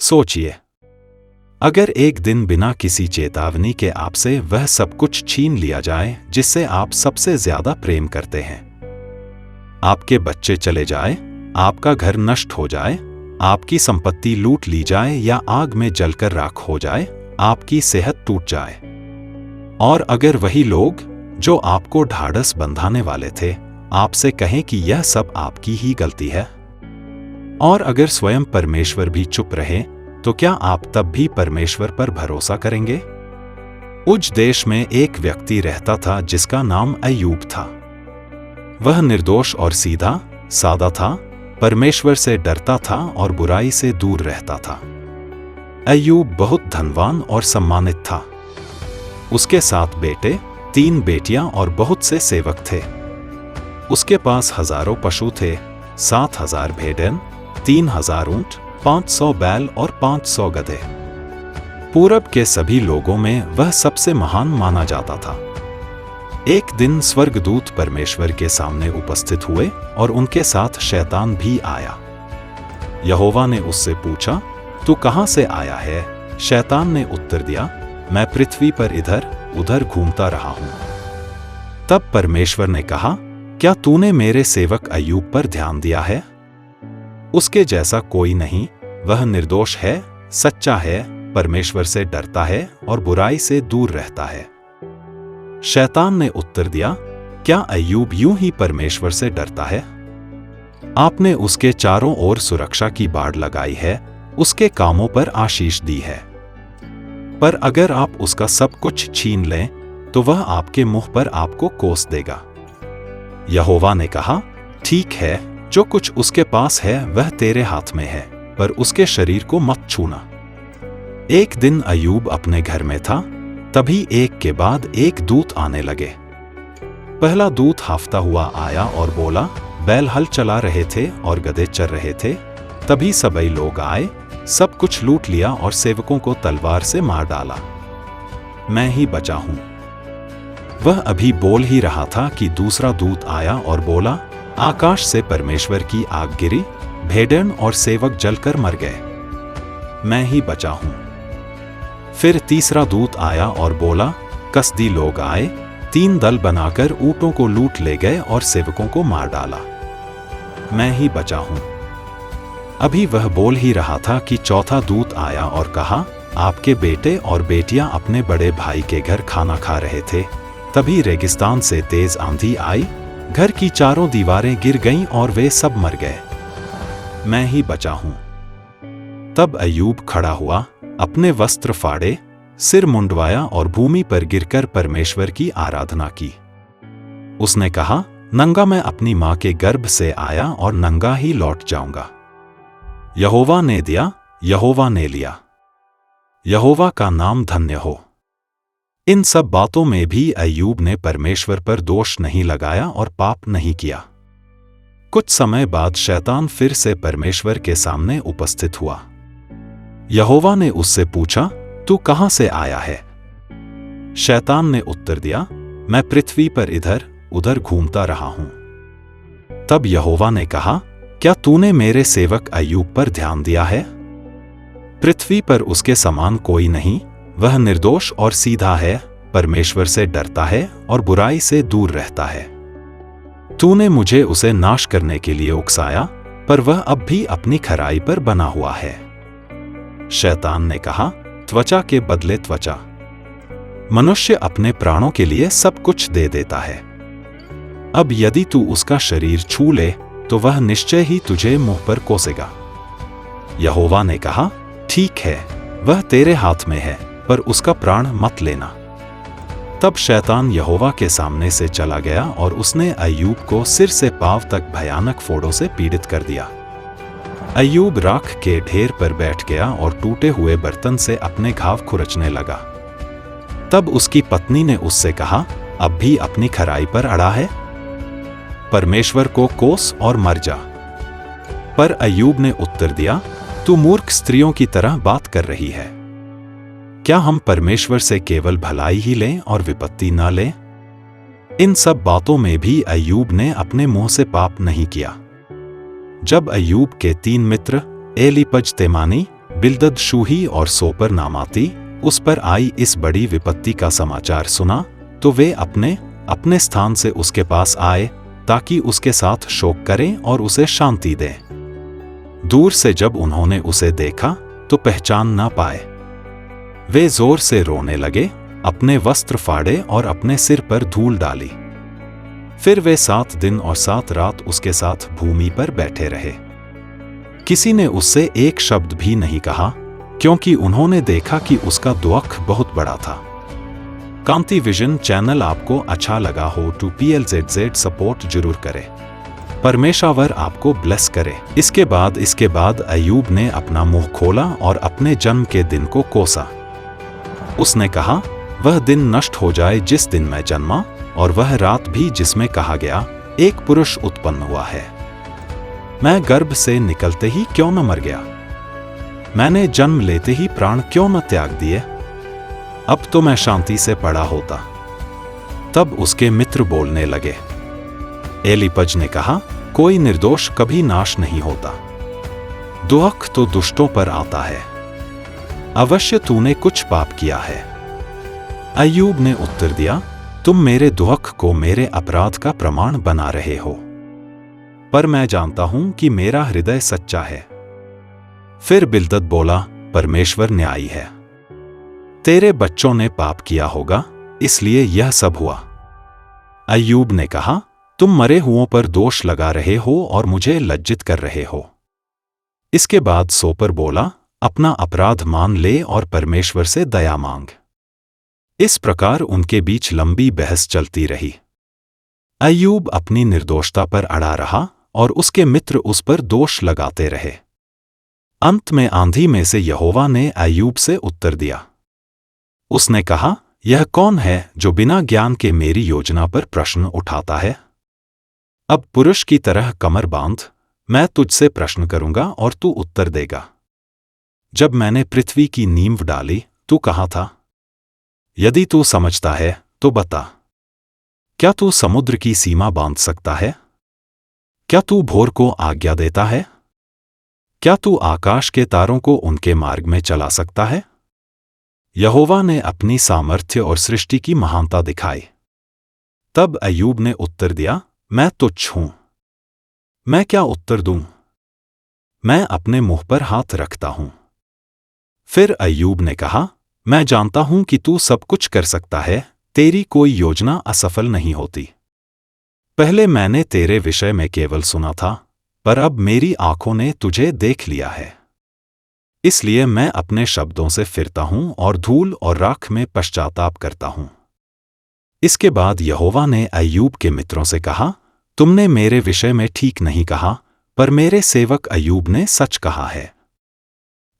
सोचिए, अगर एक दिन बिना किसी चेतावनी के आपसे वह सब कुछ छीन लिया जाए जिससे आप सबसे ज्यादा प्रेम करते हैं। आपके बच्चे चले जाए, आपका घर नष्ट हो जाए, आपकी संपत्ति लूट ली जाए या आग में जलकर राख हो जाए, आपकी सेहत टूट जाए। और अगर वही लोग जो आपको ढाढ़स बंधाने वाले थे आपसे कहें कि यह सब आपकी ही गलती है, और अगर स्वयं परमेश्वर भी चुप रहे, तो क्या आप तब भी परमेश्वर पर भरोसा करेंगे? उज देश में एक व्यक्ति रहता था जिसका नाम अय्यूब था। वह निर्दोष और सीधा सादा था, परमेश्वर से डरता था और बुराई से दूर रहता था। अय्यूब बहुत धनवान और सम्मानित था। उसके 7 बेटे, 3 बेटियां और बहुत से सेवक थे। उसके पास हजारों पशु थे, 7,000 भेड़ें, 3,000 ऊंट, 500 बैल और 500 गधे। पूरब के सभी लोगों में वह सबसे महान माना जाता था। एक दिन स्वर्गदूत परमेश्वर के सामने उपस्थित हुए और उनके साथ शैतान भी आया। यहोवा ने उससे पूछा, तू कहां से आया है? शैतान ने उत्तर दिया, मैं पृथ्वी पर इधर उधर घूमता रहा हूं। तब परमेश्वर ने कहा, क्या तूने मेरे सेवक अय्यूब पर ध्यान दिया है? उसके जैसा कोई नहीं, वह निर्दोष है, सच्चा है, परमेश्वर से डरता है और बुराई से दूर रहता है। शैतान ने उत्तर दिया, क्या अय्यूब यूं ही परमेश्वर से डरता है? आपने उसके चारों ओर सुरक्षा की बाड़ लगाई है, उसके कामों पर आशीष दी है। पर अगर आप उसका सब कुछ छीन लें, तो वह आपके मुंह पर आपको कोस देगा। यहोवा ने कहा, ठीक है, जो कुछ उसके पास है वह तेरे हाथ में है, पर उसके शरीर को मत छूना। एक दिन अय्यूब अपने घर में था, तभी एक के बाद एक दूत आने लगे। पहला दूत हांफता हुआ आया और बोला, बैल हल चला रहे थे और गधे चर रहे थे। तभी सबई लोग आए, सब कुछ लूट लिया और सेवकों को तलवार से मार डाला। मैं ही बचा हूं। वह अभी बोल ही रहा था कि दूसरा दूत आया और बोला, आकाश से परमेश्वर की आग गिरी, भेड़न और सेवक जलकर मर गए। मैं ही बचा हूं। फिर तीसरा दूत आया और बोला, कसदी लोग आए, 3 दल बनाकर ऊंटों को लूट ले गए और सेवकों को मार डाला। मैं ही बचा हूं। अभी वह बोल ही रहा था कि चौथा दूत आया और कहा, आपके बेटे और बेटियां अपने बड़े भाई के घर खाना खा रहे थे। तभी रेगिस्तान से तेज आंधी आई, घर की चारों दीवारें गिर गईं और वे सब मर गए। मैं ही बचा हूं। तब अय्यूब खड़ा हुआ, अपने वस्त्र फाड़े, सिर मुंडवाया और भूमि पर गिरकर परमेश्वर की आराधना की। उसने कहा, नंगा मैं अपनी मां के गर्भ से आया और नंगा ही लौट जाऊंगा। यहोवा ने दिया, यहोवा ने लिया। यहोवा का नाम धन्य हो। इन सब बातों में भी अय्यूब ने परमेश्वर पर दोष नहीं लगाया और पाप नहीं किया। कुछ समय बाद शैतान फिर से परमेश्वर के सामने उपस्थित हुआ। यहोवा ने उससे पूछा, तू कहां से आया है? शैतान ने उत्तर दिया, मैं पृथ्वी पर इधर उधर घूमता रहा हूं। तब यहोवा ने कहा, क्या तूने मेरे सेवक अय्यूब पर ध्यान दिया है? पृथ्वी पर उसके समान कोई नहीं, वह निर्दोष और सीधा है, परमेश्वर से डरता है और बुराई से दूर रहता है। तूने मुझे उसे नाश करने के लिए उकसाया, पर वह अब भी अपनी खराई पर बना हुआ है। शैतान ने कहा, त्वचा के बदले त्वचा। मनुष्य अपने प्राणों के लिए सब कुछ दे देता है। अब यदि तू उसका शरीर छू ले, तो वह निश्चय ही तुझे मुंह पर कोसेगा। यहोवा ने कहा, ठीक है, वह तेरे हाथ में है, पर उसका प्राण मत लेना। तब शैतान यहोवा के सामने से चला गया और उसने अय्यूब को सिर से पांव तक भयानक फोड़ों से पीड़ित कर दिया। अय्यूब राख के ढेर पर बैठ गया और टूटे हुए बर्तन से अपने घाव खुरचने लगा। तब उसकी पत्नी ने उससे कहा, अब भी अपनी खराई पर अड़ा है? परमेश्वर को कोस और मर जा। पर अय्यूब ने उत्तर दिया, तू मूर्ख स्त्रियों की तरह बात कर रही है। क्या हम परमेश्वर से केवल भलाई ही लें और विपत्ति न लें? इन सब बातों में भी अय्यूब ने अपने मुंह से पाप नहीं किया। जब अय्यूब के 3 मित्र एलीपज तेमानी, बिल्दद शूही और सोपर नामाती उस पर आई इस बड़ी विपत्ति का समाचार सुना तो वे अपने अपने स्थान से उसके पास आए ताकि उसके साथ शोक करें और उसे शांति दें। दूर से जब उन्होंने उसे देखा तो पहचान ना पाए। वे जोर से रोने लगे, अपने वस्त्र फाड़े और अपने सिर पर धूल डाली। फिर वे 7 दिन और 7 रात उसके साथ भूमि पर बैठे रहे। किसी ने उससे एक शब्द भी नहीं कहा, क्योंकि उन्होंने देखा कि उसका दुख बहुत बड़ा था। कांति विजन चैनल आपको अच्छा लगा हो तो PLZZ सपोर्ट जरूर करें। परमेश्वर आपको ब्लेस करे। इसके बाद अय्यूब ने अपना मुंह खोला और अपने जन्म के दिन को कोसा। उसने कहा, वह दिन नष्ट हो जाए जिस दिन मैं जन्मा, और वह रात भी जिसमें कहा गया एक पुरुष उत्पन्न हुआ है। मैं गर्भ से निकलते ही क्यों न मर गया? मैंने जन्म लेते ही प्राण क्यों न त्याग दिए? अब तो मैं शांति से पड़ा होता। तब उसके मित्र बोलने लगे। एलीपज ने कहा, कोई निर्दोष कभी नाश नहीं होता। दुख तो दुष्टों पर आता है। अवश्य तूने कुछ पाप किया है। अय्यूब ने उत्तर दिया, तुम मेरे दुख को मेरे अपराध का प्रमाण बना रहे हो, पर मैं जानता हूं कि मेरा हृदय सच्चा है। फिर बिल्दद बोला, परमेश्वर न्यायी है। तेरे बच्चों ने पाप किया होगा, इसलिए यह सब हुआ। अय्यूब ने कहा, तुम मरे हुओं पर दोष लगा रहे हो और मुझे लज्जित कर रहे हो। इसके बाद सोपर बोला, अपना अपराध मान ले और परमेश्वर से दया मांग। इस प्रकार उनके बीच लंबी बहस चलती रही। अय्यूब अपनी निर्दोषता पर अड़ा रहा और उसके मित्र उस पर दोष लगाते रहे। अंत में आंधी में से यहोवा ने अय्यूब से उत्तर दिया। उसने कहा, यह कौन है जो बिना ज्ञान के मेरी योजना पर प्रश्न उठाता है? अब पुरुष की तरह कमर बांध, मैं तुझसे प्रश्न करूंगा और तू उत्तर देगा। जब मैंने पृथ्वी की नींव डाली, तू कहाँ था? यदि तू समझता है तो बता। क्या तू समुद्र की सीमा बांध सकता है? क्या तू भोर को आज्ञा देता है? क्या तू आकाश के तारों को उनके मार्ग में चला सकता है? यहोवा ने अपनी सामर्थ्य और सृष्टि की महानता दिखाई। तब अय्यूब ने उत्तर दिया, मैं तुच्छ हूं। मैं क्या उत्तर दूं? मैं अपने मुंह पर हाथ रखता हूं। फिर अय्यूब ने कहा, मैं जानता हूं कि तू सब कुछ कर सकता है, तेरी कोई योजना असफल नहीं होती। पहले मैंने तेरे विषय में केवल सुना था, पर अब मेरी आंखों ने तुझे देख लिया है। इसलिए मैं अपने शब्दों से फिरता हूं और धूल और राख में पश्चाताप करता हूं। इसके बाद यहोवा ने अय्यूब के मित्रों से कहा, तुमने मेरे विषय में ठीक नहीं कहा, पर मेरे सेवक अय्यूब ने सच कहा है।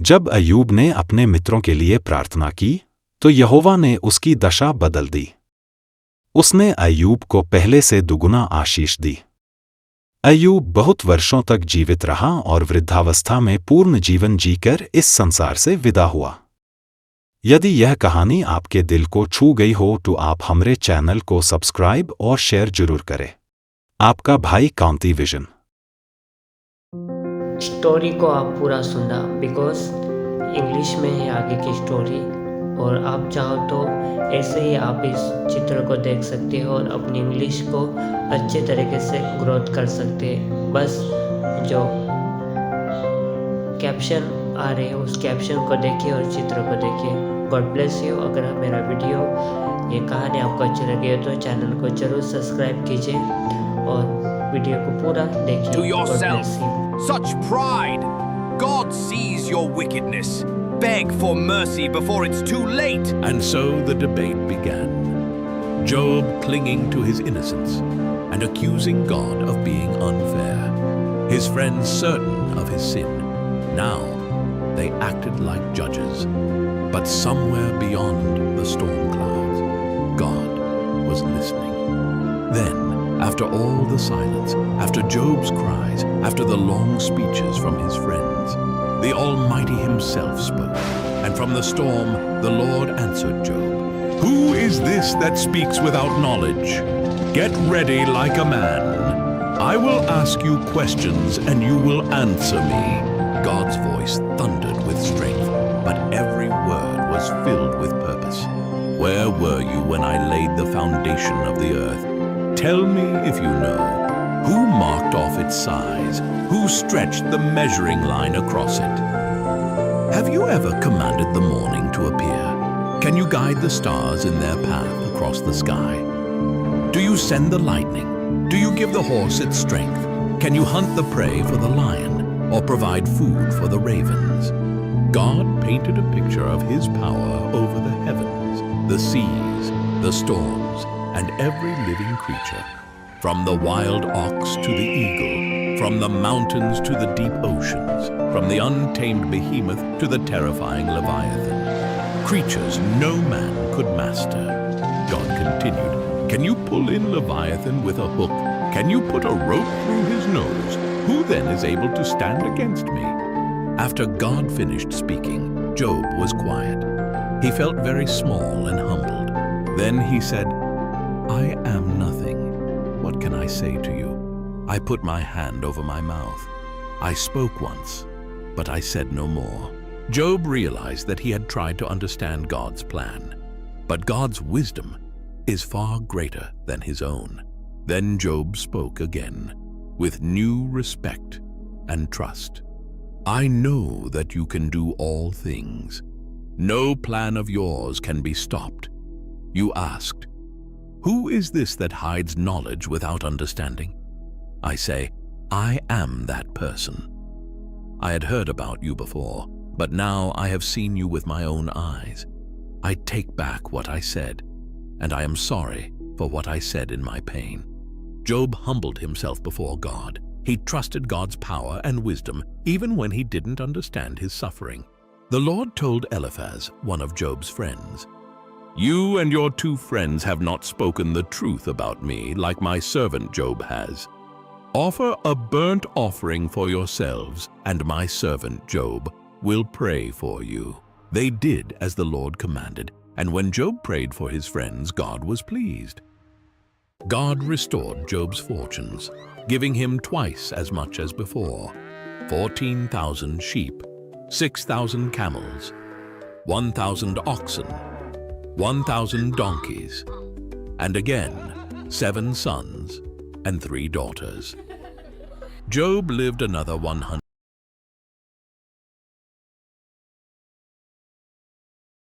जब अय्यूब ने अपने मित्रों के लिए प्रार्थना की, तो यहोवा ने उसकी दशा बदल दी। उसने अय्यूब को पहले से दुगुना आशीष दी। अय्यूब बहुत वर्षों तक जीवित रहा और वृद्धावस्था में पूर्ण जीवन जीकर इस संसार से विदा हुआ। यदि यह कहानी आपके दिल को छू गई हो तो आप हमारे चैनल को सब्सक्राइब और शेयर जरूर करें। आपका भाई कांति विजन। स्टोरी को आप पूरा सुनना, बिकॉज इंग्लिश में है आगे की स्टोरी, और आप चाहो तो ऐसे ही आप इस चित्र को देख सकते हो और अपनी इंग्लिश को अच्छे तरीके से ग्रोथ कर सकते हैं। बस जो कैप्शन आ रहे हैं उस कैप्शन को देखिए और चित्र को देखिए। God bless you. अगर मेरा वीडियो ये कहानी आपको अच्छी लगी है तो चैनल को जरूर सब्सक्राइब कीजिए और वीडियो को पूरा देखिए। To yourself, such pride. God sees your wickedness. Beg for mercy before it's too late. And so the debate began. Job clinging to his innocence and accusing God of being unfair. His friends certain of his sin. Now they acted like judges. But somewhere beyond the storm clouds, God was listening. Then, after all the silence, after Job's cries, after the long speeches from his friends, the Almighty himself spoke, and from the storm the Lord answered Job. Who is this that speaks without knowledge? Get ready like a man. I will ask you questions and you will answer me. God's voice thundered with strength, but every word was filled with purpose. Where were you when I laid the foundation of the earth? Tell me if you know. Who marked off its size? Who stretched the measuring line across it? Have you ever commanded the morning to appear? Can you guide the stars in their path across the sky? Do you send the lightning? Do you give the horse its strength? Can you hunt the prey for the lion or provide food for the ravens? God painted a picture of his power over the heavens, the seas, the storms, and every living creature. From the wild ox to the eagle, from the mountains to the deep oceans, from the untamed behemoth to the terrifying leviathan. Creatures no man could master. God continued, can you pull in Leviathan with a hook? Can you put a rope through his nose? Who then is able to stand against me? After God finished speaking, Job was quiet. He felt very small and humbled. Then he said, I am nothing. What can I say to you? I put my hand over my mouth. I spoke once, but I said no more. Job realized that he had tried to understand God's plan, but God's wisdom is far greater than his own. Then Job spoke again, with new respect and trust. I know that you can do all things. No plan of yours can be stopped. You asked, who is this that hides knowledge without understanding? I say, I am that person. I had heard about you before, but now I have seen you with my own eyes. I take back what I said, and I am sorry for what I said in my pain. Job humbled himself before God. He trusted God's power and wisdom even when he didn't understand his suffering. The Lord told Eliphaz, one of Job's friends, you and your 2 friends have not spoken the truth about me like my servant Job has. Offer a burnt offering for yourselves, and my servant Job will pray for you. They did as the Lord commanded, and when Job prayed for his friends, God was pleased. God restored Job's fortunes, giving him twice as much as before, 14,000 sheep, 6,000 camels, 1,000 oxen, 1,000 donkeys, and again 7 sons and 3 daughters. Job lived another 100